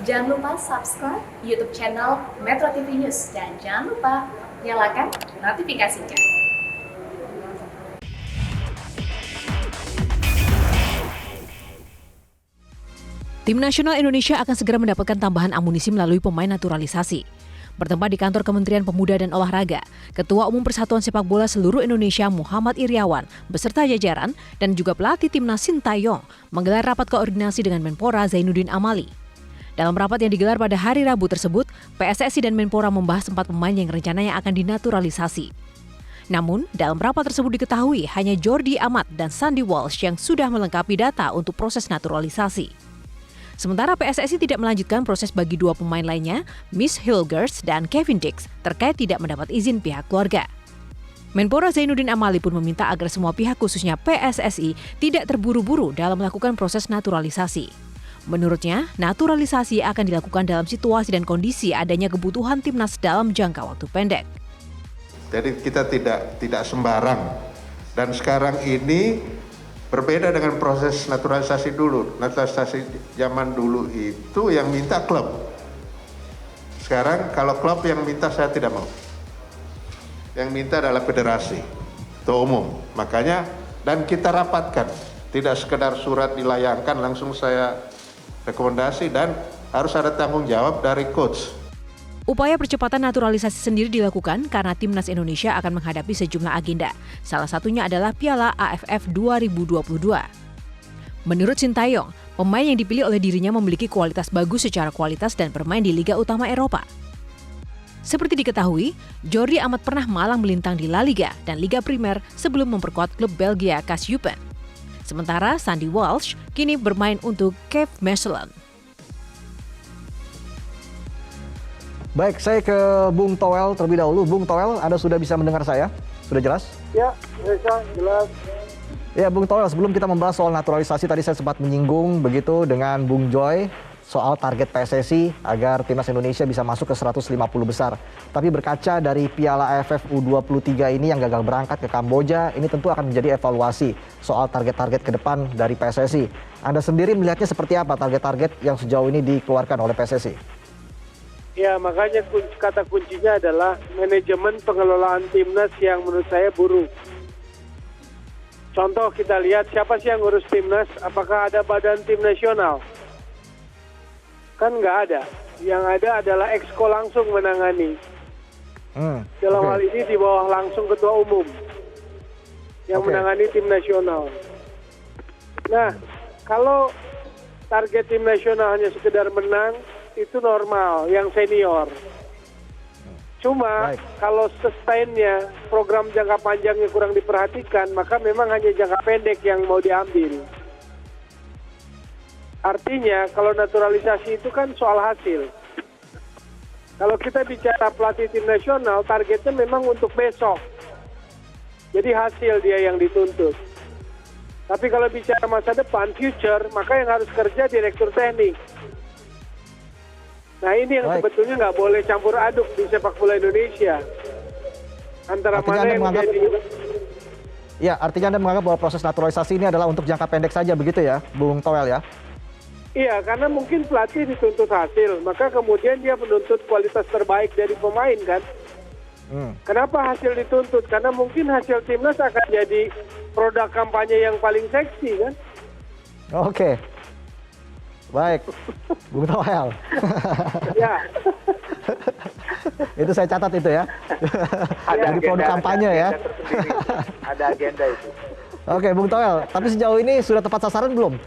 Jangan lupa subscribe YouTube channel Metro TV News dan jangan lupa nyalakan notifikasinya. Tim nasional Indonesia akan segera mendapatkan tambahan amunisi melalui pemain naturalisasi. Bertempat di kantor Kementerian Pemuda dan Olahraga, Ketua Umum Persatuan Sepak Bola Seluruh Indonesia Muhammad Iriawan beserta jajaran dan juga pelatih timnas Sintayong menggelar rapat koordinasi dengan Menpora Zainuddin Amali. Dalam rapat yang digelar pada hari Rabu tersebut, PSSI dan Menpora membahas 4 pemain yang rencananya akan dinaturalisasi. Namun, dalam rapat tersebut diketahui hanya Jordi Amat dan Sandy Walsh yang sudah melengkapi data untuk proses naturalisasi. Sementara PSSI tidak melanjutkan proses bagi 2 pemain lainnya, Miss Hilgers dan Kevin Dix, terkait tidak mendapat izin pihak keluarga. Menpora Zainuddin Amali pun meminta agar semua pihak khususnya PSSI tidak terburu-buru dalam melakukan proses naturalisasi. Menurutnya, naturalisasi akan dilakukan dalam situasi dan kondisi adanya kebutuhan timnas dalam jangka waktu pendek. Jadi kita tidak sembarang. Dan sekarang ini berbeda dengan proses naturalisasi dulu. Naturalisasi zaman dulu itu yang minta klub. Sekarang kalau klub yang minta, saya tidak mau. Yang minta adalah federasi, ketua umum. Makanya, dan kita rapatkan. Tidak sekedar surat dilayangkan, langsung saya rekomendasi dan harus ada tanggung jawab dari coach. Upaya percepatan naturalisasi sendiri dilakukan karena timnas Indonesia akan menghadapi sejumlah agenda. Salah satunya adalah Piala AFF 2022. Menurut Sintayong, pemain yang dipilih oleh dirinya memiliki kualitas bagus secara kualitas dan bermain di Liga Utama Eropa. Seperti diketahui, Jordi Amat pernah malang melintang di La Liga dan Liga Primer sebelum memperkuat klub Belgia Kaasjupen. Sementara Sandy Walsh kini bermain untuk KV Mechelen. Baik, saya ke Bung Toel terlebih dahulu. Bung Toel, Anda sudah bisa mendengar saya? Sudah jelas? Ya, bisa jelas. Ya, Bung Toel, sebelum kita membahas soal naturalisasi, tadi saya sempat menyinggung begitu dengan Bung Joy soal target PSSI agar timnas Indonesia bisa masuk ke 150 besar. Tapi berkaca dari Piala AFF U23 ini yang gagal berangkat ke Kamboja, ini tentu akan menjadi evaluasi soal target-target ke depan dari PSSI. Anda sendiri melihatnya seperti apa target-target yang sejauh ini dikeluarkan oleh PSSI? Ya, makanya kata kuncinya adalah manajemen pengelolaan timnas yang menurut saya buruk. Contoh kita lihat siapa sih yang ngurus timnas, apakah ada badan tim nasional? Kan nggak ada. Yang ada adalah Exco langsung menangani. Dalam hal ini di bawah langsung ketua umum yang menangani tim nasional. Nah, kalau target tim nasional hanya sekedar menang, itu normal, yang senior. Cuma kalau sustainnya, program jangka panjangnya kurang diperhatikan, maka memang hanya jangka pendek yang mau diambil. Artinya kalau naturalisasi itu kan soal hasil. Kalau kita bicara pelatih tim nasional, targetnya memang untuk besok. Jadi hasil dia yang dituntut. Tapi kalau bicara masa depan, future, maka yang harus kerja direktur teknik. Nah ini yang sebetulnya nggak boleh campur aduk di sepak bola Indonesia. Antara Artinya mana yang menjadi... Ya, artinya Anda menganggap bahwa proses naturalisasi ini adalah untuk jangka pendek saja begitu ya, Bung Toel ya? Iya, karena mungkin pelatih dituntut hasil, maka kemudian dia menuntut kualitas terbaik dari pemain kan. Kenapa hasil dituntut? Karena mungkin hasil timnas akan jadi produk kampanye yang paling seksi kan. Oke. Baik, Bung Toel. Ya. Itu saya catat itu ya. Jadi produk kampanye ya. Ada agenda itu. Oke, Bung Toel. Tapi sejauh ini sudah tepat sasaran belum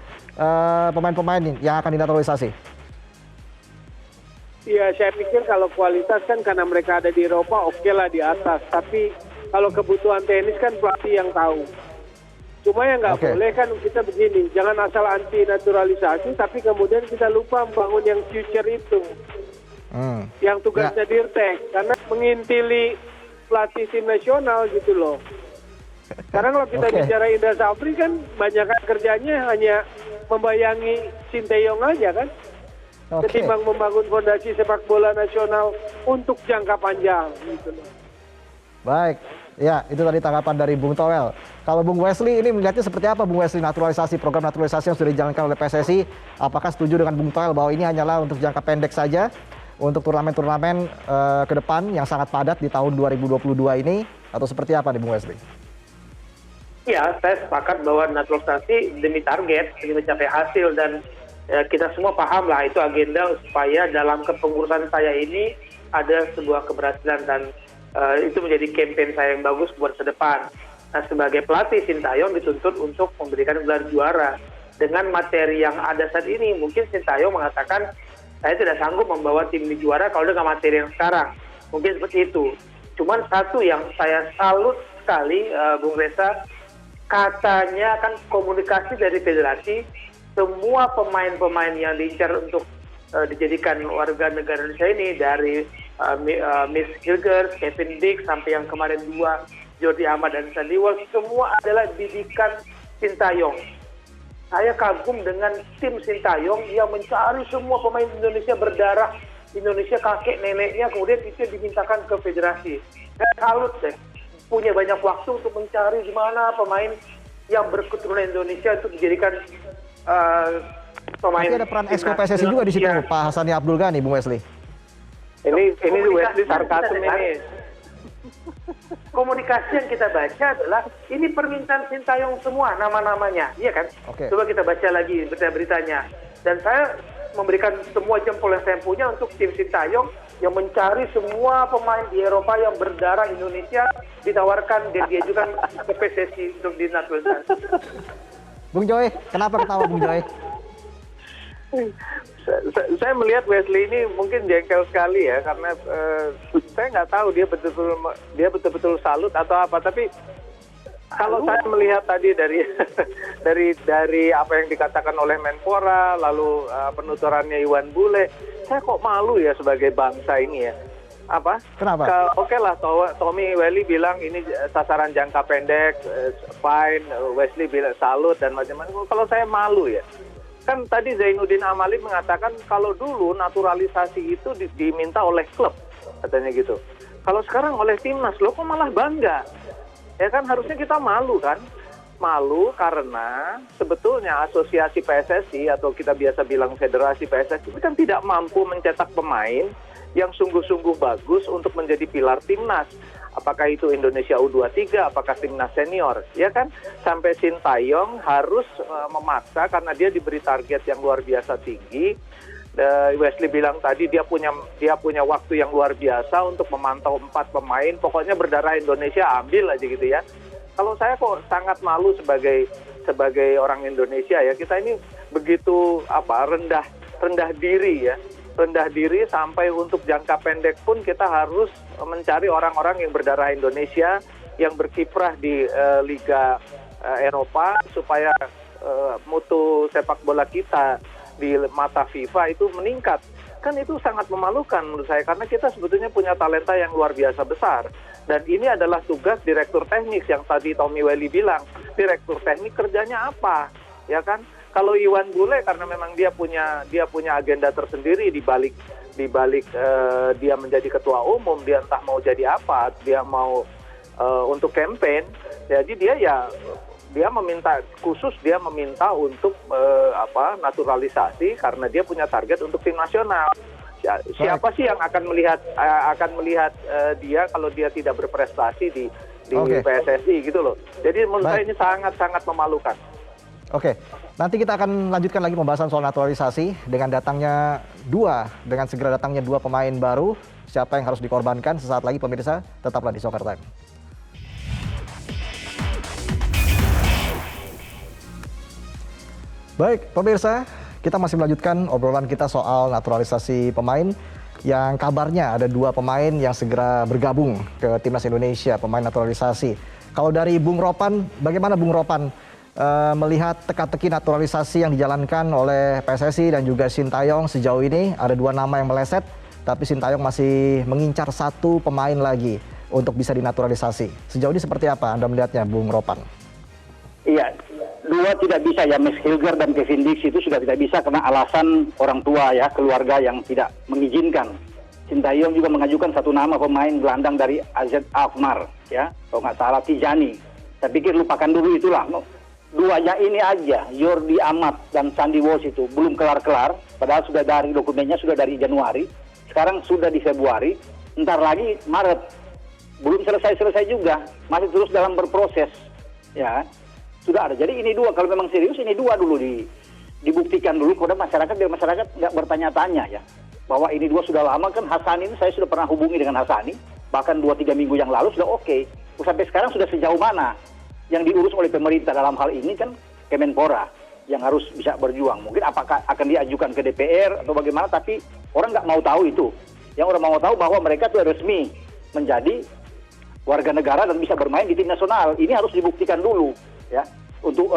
pemain-pemain yang akan dinaturalisasi? Iya, saya pikir kalau kualitas kan karena mereka ada di Eropa, oke lah di atas. Tapi kalau kebutuhan teknis kan pelatih yang tahu. Cuma yang nggak boleh kan kita begini, jangan asal anti naturalisasi, tapi kemudian kita lupa membangun yang future itu. Yang tugasnya Dirtek, karena mengintili pelatih tim nasional gitu loh. Sekarang kalau kita bicara Indra Safri kan banyak kerjanya hanya membayangi Sintayong aja kan. Ketimbang membangun fondasi sepak bola nasional untuk jangka panjang gitu loh. Baik, Ya, itu tadi tanggapan dari Bung Toel. Kalau Bung Wesley ini melihatnya seperti apa Bung Wesley program naturalisasi yang sudah dijalankan oleh PSSI? Apakah setuju dengan Bung Toel bahwa ini hanyalah untuk jangka pendek saja untuk turnamen-turnamen ke depan yang sangat padat di tahun 2022 ini atau seperti apa nih Bung Wesley? Ya, saya sepakat bahwa naturalisasi demi target, demi mencapai hasil dan kita semua paham lah itu agenda supaya dalam kepengurusan saya ini ada sebuah keberhasilan dan itu menjadi campaign saya yang bagus buat ke depan. Nah, sebagai pelatih Sintayong dituntut untuk memberikan gelar juara. Dengan materi yang ada saat ini, mungkin Sintayong mengatakan, saya tidak sanggup membawa tim di juara kalau dengan materi yang sekarang. Mungkin seperti itu. Cuman satu yang saya salut sekali, Bung Reza, katanya kan komunikasi dari federasi, semua pemain-pemain yang diincar untuk dijadikan warga negara Indonesia ini dari Miss Hilger, Kevin Dix, sampai yang kemarin 2, Jordi Amat dan Sandy Walsh, semua adalah didikan Sintayong. Saya kagum dengan tim Sintayong yang mencari semua pemain Indonesia berdarah Indonesia kakek neneknya, kemudian itu dimintakan ke federasi. Saya salut deh, punya banyak waktu untuk mencari di mana pemain yang berketurunan Indonesia untuk dijadikan pemain. Tapi ada peran Esko PSSI juga di situ, Pak Hasani Abdul Ghani, Bung Wesley. Ini Wesley sarkasm ini. Komunikasi yang kita baca adalah ini permintaan Sintayong semua nama-namanya, iya kan? Oke. Coba kita baca lagi berita-beritanya. Dan saya memberikan semua jempol yang saya punya untuk tim Sintayong yang mencari semua pemain di Eropa yang berdarah Indonesia ditawarkan dan diajukan ke PSSI untuk dinaturalisasi. Bung Joy, kenapa ketawa Bung Joy? Saya melihat Wesley ini mungkin jengkel sekali ya, karena saya nggak tahu dia betul-betul salut atau apa. Tapi kalau saya melihat tadi dari apa yang dikatakan oleh Menpora, lalu penuturannya Iwan Bule, saya kok malu ya sebagai bangsa ini ya. Apa? Kenapa? Oke lah, Tommy Welly bilang ini sasaran jangka pendek, fine. Wesley bilang salut dan macam-macam. Kalau saya malu ya. Kan tadi Zainuddin Amali mengatakan kalau dulu naturalisasi itu diminta oleh klub, katanya gitu. Kalau sekarang oleh timnas, loh kok malah bangga? Ya kan harusnya kita malu kan? Malu karena sebetulnya asosiasi PSSI atau kita biasa bilang federasi PSSI itu kan tidak mampu mencetak pemain yang sungguh-sungguh bagus untuk menjadi pilar timnas. Apakah itu Indonesia U23, apakah timnas senior, ya kan? Sampai Sintayong harus memaksa karena dia diberi target yang luar biasa tinggi. Wesley bilang tadi dia punya waktu yang luar biasa untuk memantau 4 pemain. Pokoknya berdarah Indonesia ambil aja gitu ya. Kalau saya kok sangat malu sebagai orang Indonesia ya. Kita ini begitu rendah diri ya. Rendah diri sampai untuk jangka pendek pun kita harus mencari orang-orang yang berdarah Indonesia yang berkiprah di Liga Eropa supaya mutu sepak bola kita di mata FIFA itu meningkat. Kan itu sangat memalukan menurut saya karena kita sebetulnya punya talenta yang luar biasa besar dan ini adalah tugas direktur teknik yang tadi Tommy Welly bilang. Direktur teknik kerjanya apa? Ya kan? Kalau Iwan Bule karena memang dia punya agenda tersendiri di balik dia menjadi ketua umum, dia entah mau jadi apa, dia mau untuk campaign. Jadi dia meminta untuk naturalisasi karena dia punya target untuk tim nasional. Siapa sih yang akan melihat dia kalau dia tidak berprestasi di PSSI gitu loh. Jadi menurut saya ini sangat memalukan. Oke, nanti kita akan lanjutkan lagi pembahasan soal naturalisasi dengan segera datangnya 2 pemain baru. Siapa yang harus dikorbankan sesaat lagi pemirsa, tetaplah di Soccer Time. Baik, pemirsa, kita masih melanjutkan obrolan kita soal naturalisasi pemain yang kabarnya ada 2 pemain yang segera bergabung ke Timnas Indonesia, pemain naturalisasi. Kalau dari Bung Ropan, bagaimana Bung Ropan melihat teka-teki naturalisasi yang dijalankan oleh PSSI dan juga Sintayong sejauh ini? Ada 2 nama yang meleset, tapi Sintayong masih mengincar 1 pemain lagi untuk bisa dinaturalisasi. Sejauh ini seperti apa Anda melihatnya, Bung Ropan? Iya, 2 tidak bisa ya, Miss Hilger dan Kevin Dix itu sudah tidak bisa karena alasan orang tua ya, keluarga yang tidak mengizinkan. Sintayong juga mengajukan 1 nama pemain gelandang dari AZ Alkmaar. ya, kalau nggak salah Tijani. Saya pikir lupakan dulu itulah. Duanya ini aja, Jordi Amat dan Sandi Walsh itu belum kelar-kelar, padahal sudah dari dokumennya sudah dari Januari, sekarang sudah di Februari, ntar lagi Maret, belum selesai juga, masih terus dalam berproses, ya sudah ada. Jadi ini dua, kalau memang serius ini dua dulu dibuktikan dulu kepada masyarakat, biar masyarakat nggak bertanya-tanya ya, bahwa ini dua sudah lama kan. Hassani ini saya sudah pernah hubungi dengan Hassani, bahkan 2-3 minggu yang lalu sudah oke. Sampai sekarang sudah sejauh mana? Yang diurus oleh pemerintah dalam hal ini kan Kemenpora yang harus bisa berjuang. Mungkin apakah akan diajukan ke DPR atau bagaimana, tapi orang nggak mau tahu itu. Yang orang mau tahu bahwa mereka sudah resmi menjadi warga negara dan bisa bermain di tim nasional. Ini harus dibuktikan dulu ya, untuk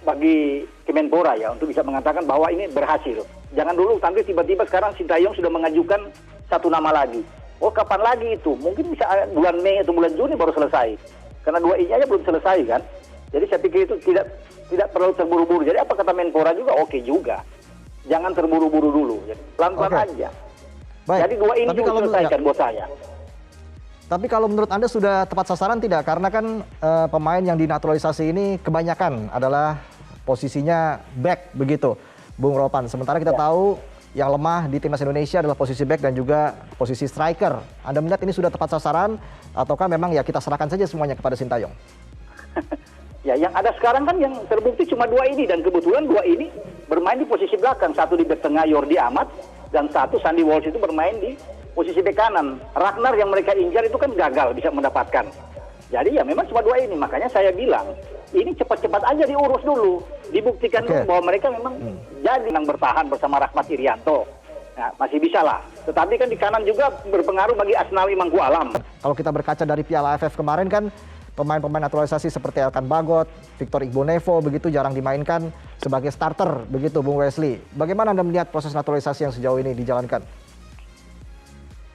bagi Kemenpora ya, untuk bisa mengatakan bahwa ini berhasil. Jangan dulu nanti tiba-tiba sekarang Sintayong sudah mengajukan satu nama lagi. Oh kapan lagi itu? Mungkin bisa bulan Mei atau bulan Juni baru selesai. Karena 2 I-nya aja belum selesai kan. Jadi saya pikir itu tidak perlu terburu-buru. Jadi apa kata Menpora juga oke juga. Jangan terburu-buru dulu. Pelan-pelan aja. Baik. Jadi 2 ini juga selesaikan buat saya. Tapi kalau menurut Anda sudah tepat sasaran tidak? Karena kan pemain yang dinaturalisasi ini kebanyakan adalah posisinya back begitu, Bung Ropan. Sementara kita tahu yang lemah di timnas Indonesia adalah posisi back dan juga posisi striker. Anda melihat ini sudah tepat sasaran ataukah memang ya kita serahkan saja semuanya kepada Sintayong? Ya, yang ada sekarang kan yang terbukti cuma 2 ini, dan kebetulan 2 ini bermain di posisi belakang. Satu di bek tengah Jordi Amat dan satu Sandi Walsh itu bermain di posisi bek kanan. Ragnar yang mereka incar itu kan gagal bisa mendapatkan. Jadi ya memang cuma 2 ini, makanya saya bilang ini cepat-cepat aja diurus dulu, dibuktikan dulu bahwa mereka memang jadi yang bertahan bersama Rahmat Irianto. Nah, masih bisa lah. Tetapi kan di kanan juga berpengaruh bagi Asnawi Mangkualam. Kalau kita berkaca dari Piala AFF kemarin kan pemain-pemain naturalisasi seperti Elkan Bagot, Victor Igbonevo begitu jarang dimainkan sebagai starter begitu, Bung Wesley. Bagaimana Anda melihat proses naturalisasi yang sejauh ini dijalankan?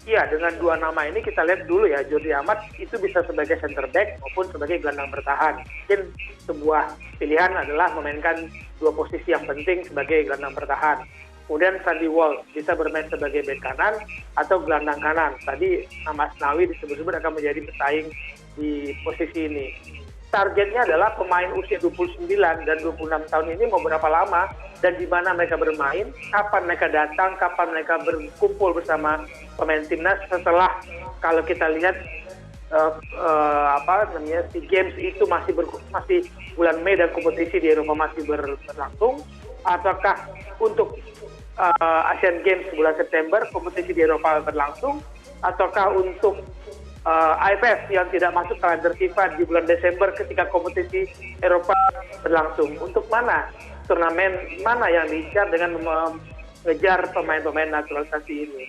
Iya, dengan 2 nama ini kita lihat dulu ya, Jordi Amat itu bisa sebagai center back maupun sebagai gelandang bertahan. Mungkin sebuah pilihan adalah memainkan 2 posisi yang penting sebagai gelandang bertahan. Kemudian Sandi Walsh bisa bermain sebagai bek kanan atau gelandang kanan. Tadi nama Asnawi disebut-sebut akan menjadi pesaing di posisi ini. Targetnya adalah pemain usia 29 dan 26 tahun ini mau berapa lama dan di mana mereka bermain, kapan mereka datang, kapan mereka berkumpul bersama pemain timnas setelah, kalau kita lihat SEA Games itu masih bulan Mei dan kompetisi di Eropa masih berlangsung, ataukah untuk Asian Games bulan September kompetisi di Eropa berlangsung, ataukah untuk AFF yang tidak masuk kalender FIFA di bulan Desember ketika kompetisi Eropa berlangsung. Untuk mana turnamen mana yang diincar dengan mengejar pemain-pemain naturalisasi ini?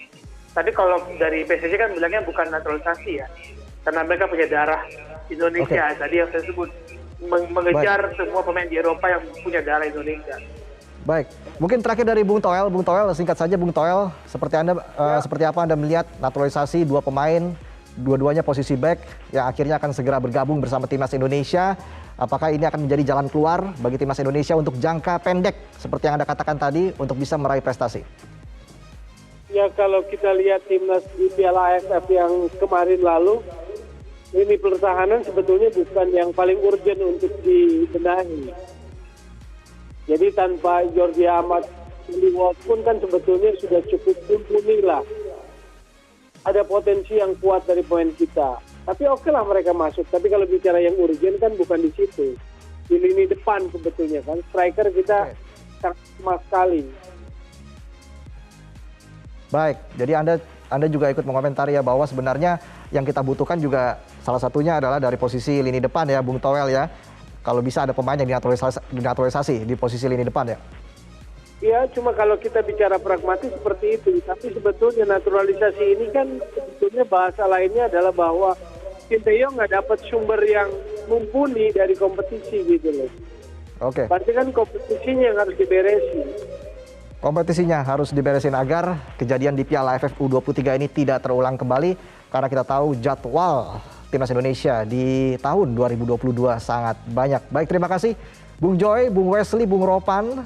Tapi kalau dari PSSI kan bilangnya bukan naturalisasi ya, karena mereka punya darah Indonesia. Tadi yang saya sebut mengejar semua pemain di Eropa yang punya darah Indonesia. Baik, mungkin terakhir dari Bung Toel. Bung Toel, singkat saja Bung Toel, seperti apa Anda melihat naturalisasi 2 pemain, dua-duanya posisi back yang akhirnya akan segera bergabung bersama timnas Indonesia? Apakah ini akan menjadi jalan keluar bagi timnas Indonesia untuk jangka pendek seperti yang Anda katakan tadi untuk bisa meraih prestasi? Ya, kalau kita lihat timnas di Piala AFF yang kemarin lalu, ini pertahanan sebetulnya bukan yang paling urgent untuk dibenahi. Jadi tanpa Jordi Amat, Sandi Walsh pun kan sebetulnya sudah cukup mumpuni lah. Ada potensi yang kuat dari pemain kita. Tapi oke lah mereka masuk. Tapi kalau bicara yang urgent kan bukan di situ. Di lini depan sebetulnya kan. Striker kita sangat lemah sekali. Baik, jadi Anda juga ikut mengomentari ya bahwa sebenarnya yang kita butuhkan juga salah satunya adalah dari posisi lini depan ya, Bung Toel ya. Kalau bisa ada pemain yang dinaturalisasi di posisi lini depan ya. Ya, cuma kalau kita bicara pragmatis seperti itu. Tapi sebetulnya naturalisasi ini kan sebetulnya bahasa lainnya adalah bahwa Sintayong nggak dapat sumber yang mumpuni dari kompetisi gitu loh. Oke. Berarti kan kompetisinya yang harus diberesin. Kompetisinya harus diberesin agar kejadian di Piala AFF U23 ini tidak terulang kembali. Karena kita tahu jadwal timnas Indonesia di tahun 2022 sangat banyak. Baik, terima kasih Bung Joy, Bung Wesley, Bung Ropan,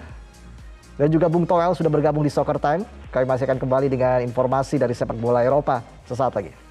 dan juga Bung Toel sudah bergabung di Soccer Time. Kami masih akan kembali dengan informasi dari sepak bola Eropa sesaat lagi.